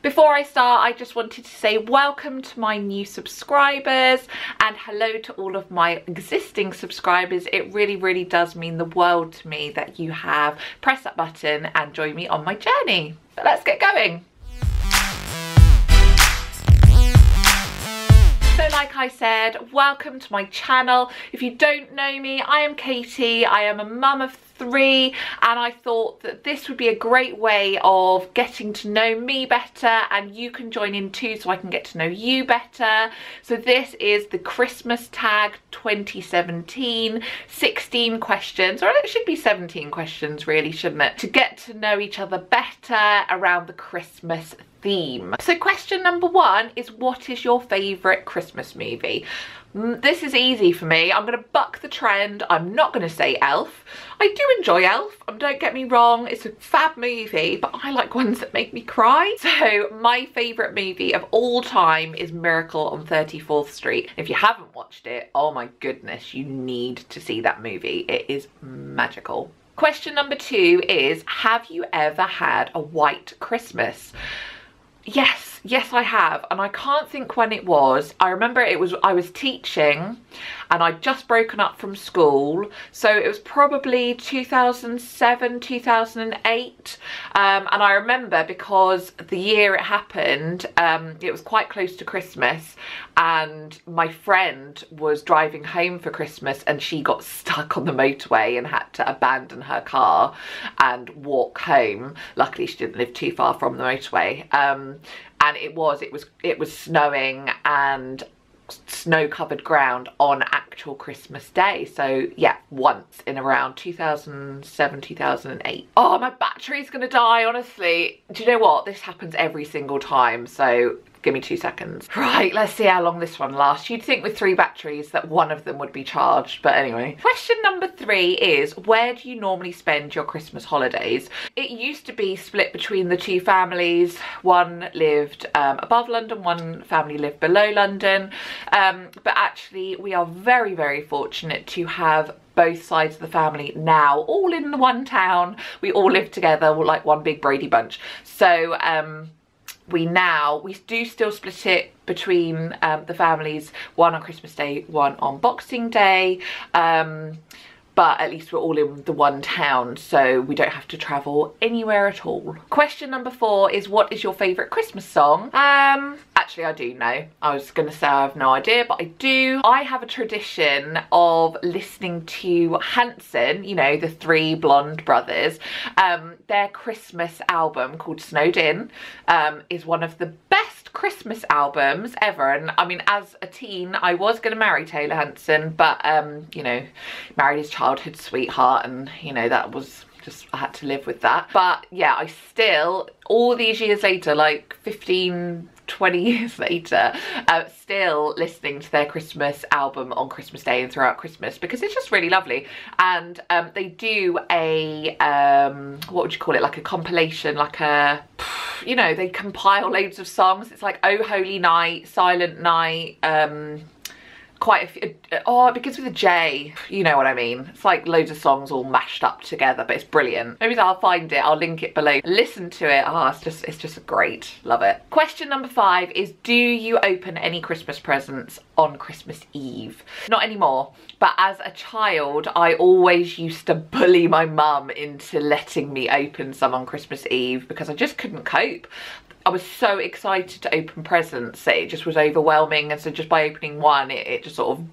Before I start, I just wanted to say welcome to my new subscribers and hello to all of my existing subscribers. It really does mean the world to me that you have pressed that button and joined me on my journey. But let's get going. So like I said, welcome to my channel. If you don't know me, I am Katie. I am a mum of 3 and I thought that this would be a great way of getting to know me better, and you can join in too so I can get to know you better. So this is the Christmas tag 2017, 16 questions, or it should be 17 questions really, shouldn't it? To get to know each other better around the Christmas theme. So question number 1 is, what is your favourite Christmas movie? This is easy for me. I'm going to buck the trend. I'm not going to say Elf. I do enjoy Elf, don't get me wrong, it's a fab movie, but I like ones that make me cry. So my favourite movie of all time is Miracle on 34th Street. If you haven't watched it, oh my goodness, you need to see that movie. It is magical. Question number 2 is, have you ever had a white Christmas? Yes I have, and I can't think when it was. I remember I was teaching and I'd just broken up from school, so it was probably 2007, 2008, and I remember because the year it happened, it was quite close to Christmas, and my friend was driving home for Christmas and she got stuck on the motorway and had to abandon her car and walk home. Luckily she didn't live too far from the motorway, and it was snowing and snow-covered ground on actual Christmas Day. So yeah, once in around 2007, 2008. Oh, my battery's gonna die, honestly. Do you know what? This happens every single time, so give me 2 seconds. Right, let's see how long this one lasts. You'd think with 3 batteries that one of them would be charged, but anyway. Question number 3 is, where do you normally spend your Christmas holidays? It used to be split between the 2 families. One lived above London, one family lived below London. But actually we are very fortunate to have both sides of the family now all in the one town. We all live together, we're like one big Brady bunch. So we do still split it between the families, one on Christmas Day, one on Boxing Day, but at least we're all in the one town, so we don't have to travel anywhere at all. Question number 4 is, what is your favourite Christmas song? Actually I do know. I was gonna say I have no idea, but I do. I have a tradition of listening to Hanson, you know, the 3 blonde brothers. Their Christmas album called Snowed In is one of the best Christmas albums ever, and I mean, as a teen I was gonna marry Taylor Hanson, but you know, married his childhood sweetheart, and you know, that was just, I had to live with that. But yeah, I still, all these years later, like 15, 20 years later, still listening to their Christmas album on Christmas Day and throughout Christmas, because it's just really lovely. And they do a what would you call it, like a compilation, like a, you know, they compile loads of songs. It's like Oh Holy Night, Silent Night, quite a few, oh, it begins with a J, you know what I mean. It's like loads of songs all mashed up together, but it's brilliant. Maybe I'll find it, I'll link it below. Listen to it, oh, it's just great, love it. Question number 5 is, do you open any Christmas presents on Christmas Eve? Not anymore, but as a child, I always used to bully my mum into letting me open some on Christmas Eve because I just couldn't cope. I was so excited to open presents that it just was overwhelming, and so just by opening one it just sort of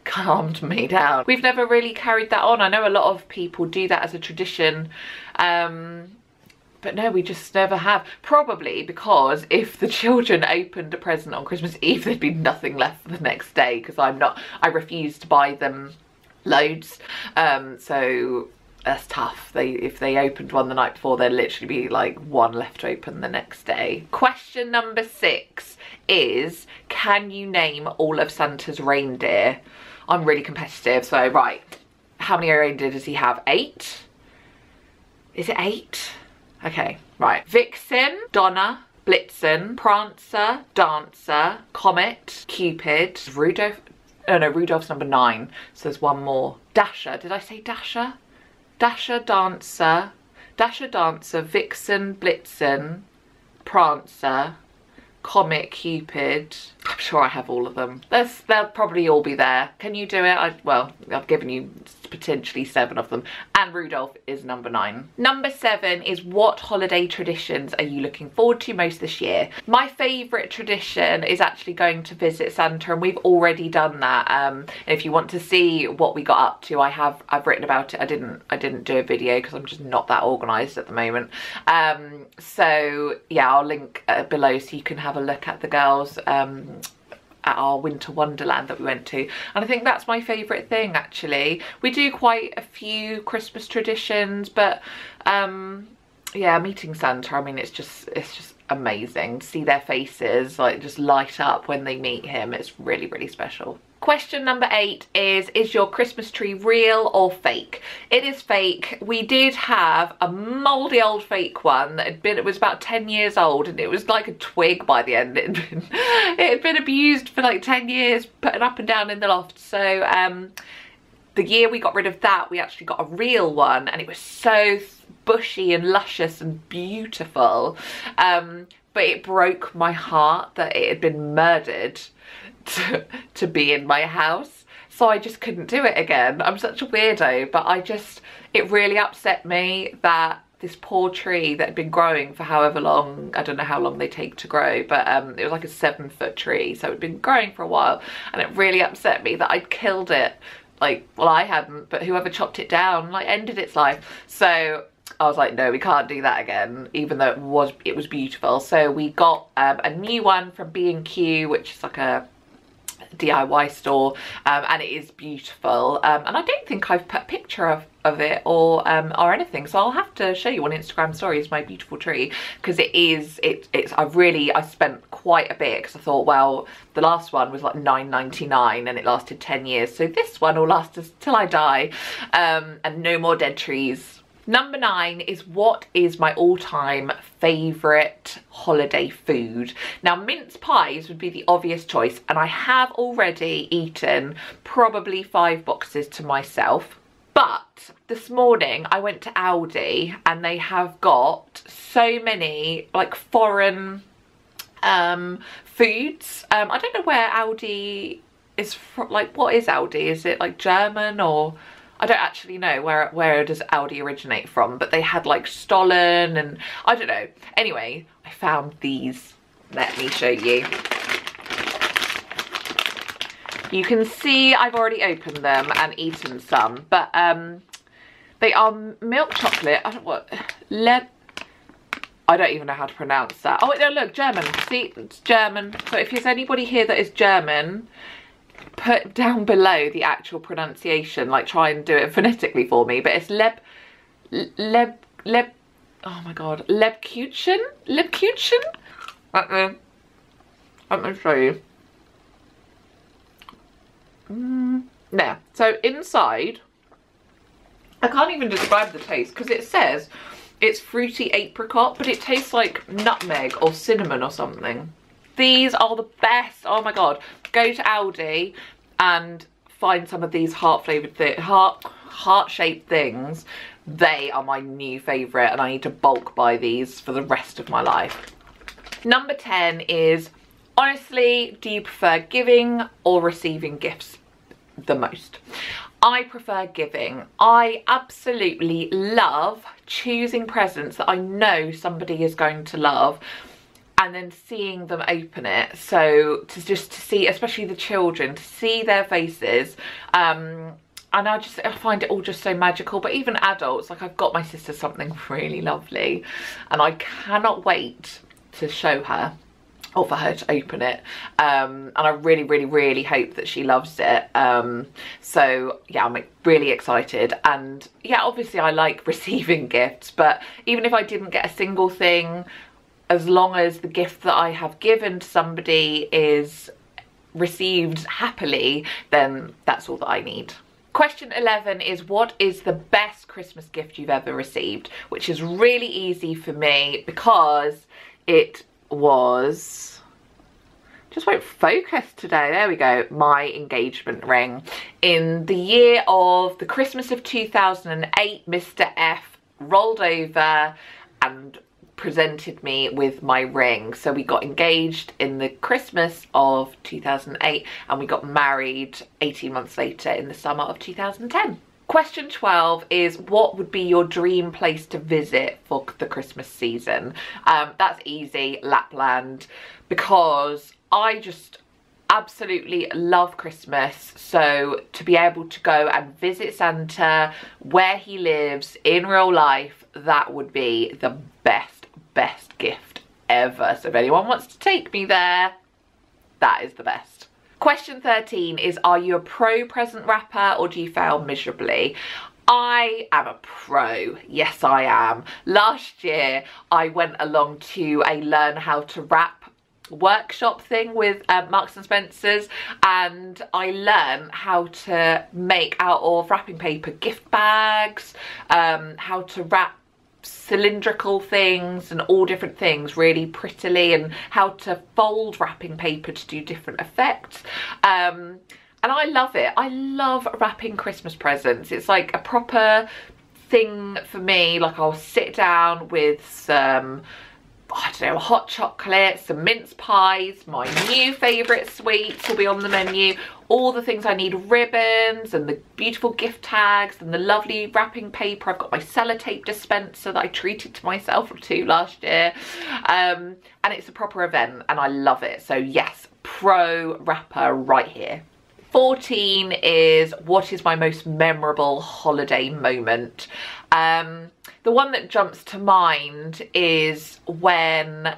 calmed me down. We've never really carried that on. I know a lot of people do that as a tradition, but no, we just never have. Probably because if the children opened a present on Christmas Eve, there'd be nothing left for the next day, because I refuse to buy them loads, so that's tough. If they opened one the night before, there'd literally be like one left to open the next day. Question number 6 is, can you name all of Santa's reindeer? I'm really competitive, so right, how many reindeer does he have? 8? Is it 8? Okay, right. Vixen, Donna, Blitzen, Prancer, Dancer, Comet, Cupid, Rudolph. Oh no, Rudolph's number 9, so there's one more. Dasher, did I say Dasher? Dasher, Dancer, Vixen, Blitzen, Prancer, Comet, Cupid. I'm sure I have all of them. They'll probably all be there. Can you do it? Well, I've given you potentially 7 of them. And Rudolph is number 9. Number 7 is, what holiday traditions are you looking forward to most this year? My favourite tradition is actually going to visit Santa, and we've already done that. If you want to see what we got up to, I've written about it. I didn't do a video because I'm just not that organised at the moment. So yeah, I'll link below so you can have a look at the girls at our winter wonderland that we went to, and I think that's my favourite thing actually. We do quite a few Christmas traditions, but yeah, meeting Santa, I mean, it's just amazing to see their faces like just light up when they meet him. It's really, really special. Question number 8 is your Christmas tree real or fake? It is fake. We did have a mouldy old fake one that it was about 10 years old, and it was like a twig by the end. It had been abused for like 10 years, putting up and down in the loft. So the year we got rid of that, we actually got a real one, and it was so bushy and luscious and beautiful. But it broke my heart that it had been murdered to be in my house, so I just couldn't do it again. I'm such a weirdo, but it really upset me that this poor tree that had been growing for however long, I don't know how long they take to grow, but it was like a 7-foot tree, so it had been growing for a while, and it really upset me that I'd killed it. Like, well, I hadn't, but whoever chopped it down like ended its life. So I was like, no, we can't do that again, even though it was beautiful. So we got a new one from B&Q, which is like a DIY store, and it is beautiful, and I don't think I've put a picture of it or anything, so I'll have to show you on Instagram stories my beautiful tree, because I spent quite a bit, because I thought, well, the last one was like $9.99 and it lasted 10 years, so this one will last us till I die, and no more dead trees. Number 9 is, what is my all-time favourite holiday food? Now, mince pies would be the obvious choice, and I have already eaten probably 5 boxes to myself. But this morning I went to Aldi, and they have got so many like foreign foods. I don't know where Aldi is from. Like, what is Aldi? Is it like German, or I don't actually know where does Aldi originate from, but they had like Stollen and I don't know. Anyway, I found these. Let me show you. You can see I've already opened them and eaten some, but they are milk chocolate. I don't even know how to pronounce that. Oh, no, look, German. See, it's German. So if there's anybody here that is German, put down below the actual pronunciation, like try and do it phonetically for me. But it's oh my god, Lebkuchen. Let me show you. There. So inside, I can't even describe the taste, because it says it's fruity apricot, but it tastes like nutmeg or cinnamon or something. These are the best. Oh my god, go to Aldi and find some of these heart-shaped things. They are my new favourite, and I need to bulk buy these for the rest of my life. Number 10 is, honestly, do you prefer giving or receiving gifts the most? I prefer giving. I absolutely love choosing presents that I know somebody is going to love, and then seeing them open it. So to see, especially the children, to see their faces, and I find it all just so magical. But even adults, like I've got my sister something really lovely, and I cannot wait to show her, or for her to open it, and I really, really, really hope that she loves it. So yeah, I'm really excited. And yeah, obviously I like receiving gifts, but even if I didn't get a single thing, as long as the gift that I have given to somebody is received happily, then that's all that I need. Question 11 is, what is the best Christmas gift you've ever received? Which is really easy for me, because it was, just won't focus today, there we go, my engagement ring. In the year of the Christmas of 2008, Mr. F rolled over and presented me with my ring. So we got engaged in the Christmas of 2008 and we got married 18 months later in the summer of 2010. Question 12 is, what would be your dream place to visit for the Christmas season? That's easy, Lapland, because I just absolutely love Christmas. So to be able to go and visit Santa where he lives in real life, that would be the best gift ever. So if anyone wants to take me there, that is the best. Question 13 is, are you a pro present wrapper or do you fail miserably? I am a pro. Yes, I am. Last year, I went along to a learn how to wrap workshop thing with Marks and Spencer's, and I learned how to make out of wrapping paper gift bags, how to wrap cylindrical things and all different things really prettily, and how to fold wrapping paper to do different effects, and I love it. I love wrapping Christmas presents. It's like a proper thing for me. Like, I'll sit down with some, I don't know, hot chocolate, some mince pies, my new favourite sweets will be on the menu, all the things I need, ribbons and the beautiful gift tags and the lovely wrapping paper. I've got my sellotape dispenser that I treated to myself to last year, and it's a proper event and I love it. So yes, pro wrapper right here. 14 is, what is my most memorable holiday moment? The one that jumps to mind is when,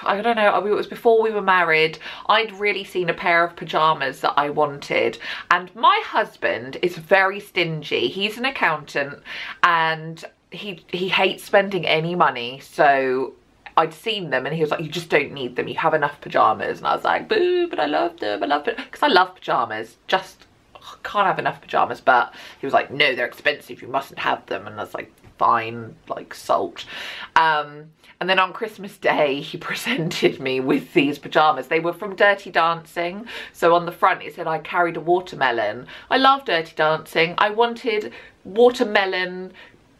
I don't know, it was before we were married. I'd really seen a pair of pyjamas that I wanted, and my husband is very stingy. He's an accountant and he hates spending any money, so I'd seen them and he was like, you just don't need them, you have enough pyjamas. And I was like, boo, but I love them, I love it, because I love pyjamas, just can't have enough pyjamas. But he was like, no, they're expensive, you mustn't have them. And I was like, fine, like salt. And then on Christmas Day, he presented me with these pyjamas. They were from Dirty Dancing. So on the front it said I carried a watermelon. I love Dirty Dancing. I wanted watermelon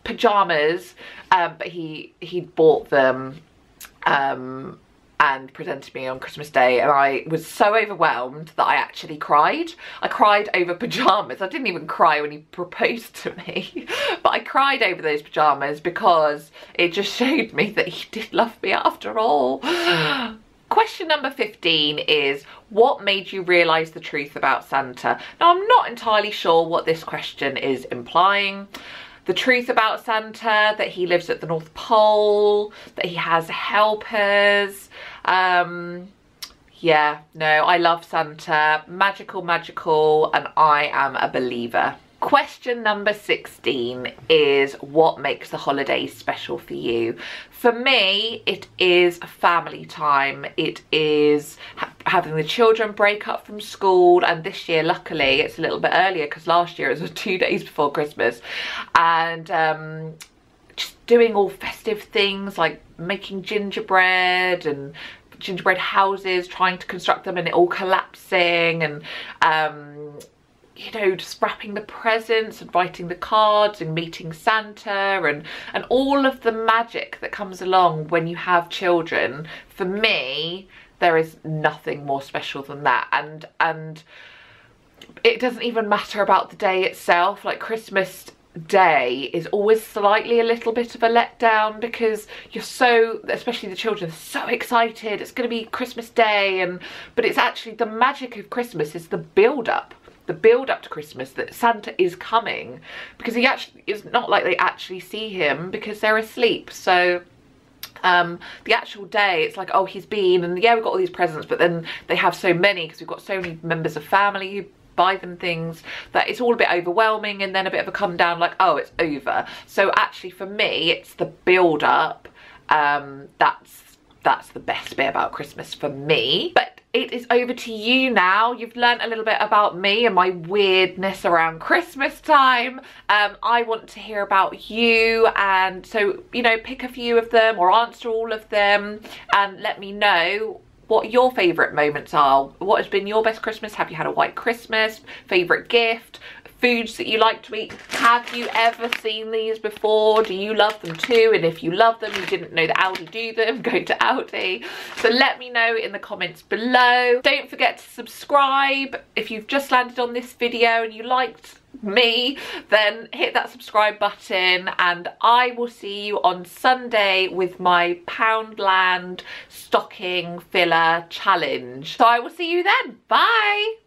pyjamas, but he bought them and presented me on Christmas Day, and I was so overwhelmed that I actually cried. I cried over pyjamas. I didn't even cry when he proposed to me, but I cried over those pyjamas because it just showed me that he did love me after all. Question number 15 is, what made you realise the truth about Santa? Now, I'm not entirely sure what this question is implying. The truth about Santa, that he lives at the North Pole, that he has helpers. Yeah, no, I love Santa. Magical, magical, and I am a believer. Question number 16 is, what makes the holidays special for you? For me, it is family time. It is having the children break up from school, and this year, luckily, it's a little bit earlier because last year it was 2 days before Christmas, and just doing all festive things like making gingerbread and gingerbread houses, trying to construct them and it all collapsing, and you know, just wrapping the presents and writing the cards and meeting Santa, and all of the magic that comes along when you have children. For me, there is nothing more special than that, and it doesn't even matter about the day itself. Like, Christmas Day is always slightly a little bit of a letdown because you're so, especially the children, are so excited, it's going to be Christmas Day, but it's actually the magic of Christmas is the build-up to Christmas, that Santa is coming, because he actually, it's not like they actually see him because they're asleep. So the actual day, it's like, oh, he's been, and yeah, we've got all these presents, but then they have so many because we've got so many members of family who buy them things, that it's all a bit overwhelming, and then a bit of a come down, like, oh, it's over. So actually for me, it's the build up, that's the best bit about Christmas for me. But it is over to you now. You've learned a little bit about me and my weirdness around Christmas time. I want to hear about you, and so, you know, pick a few of them or answer all of them and let me know what your favourite moments are. What has been your best Christmas? Have you had a white Christmas? Favourite gift? foods that you like to eat. Have you ever seen these before? Do you love them too? And if you love them, you didn't know that Aldi do them, go to Aldi. So let me know in the comments below. Don't forget to subscribe. If you've just landed on this video and you liked me, then hit that subscribe button, and I will see you on Sunday with my Poundland stocking filler challenge. So I will see you then. Bye.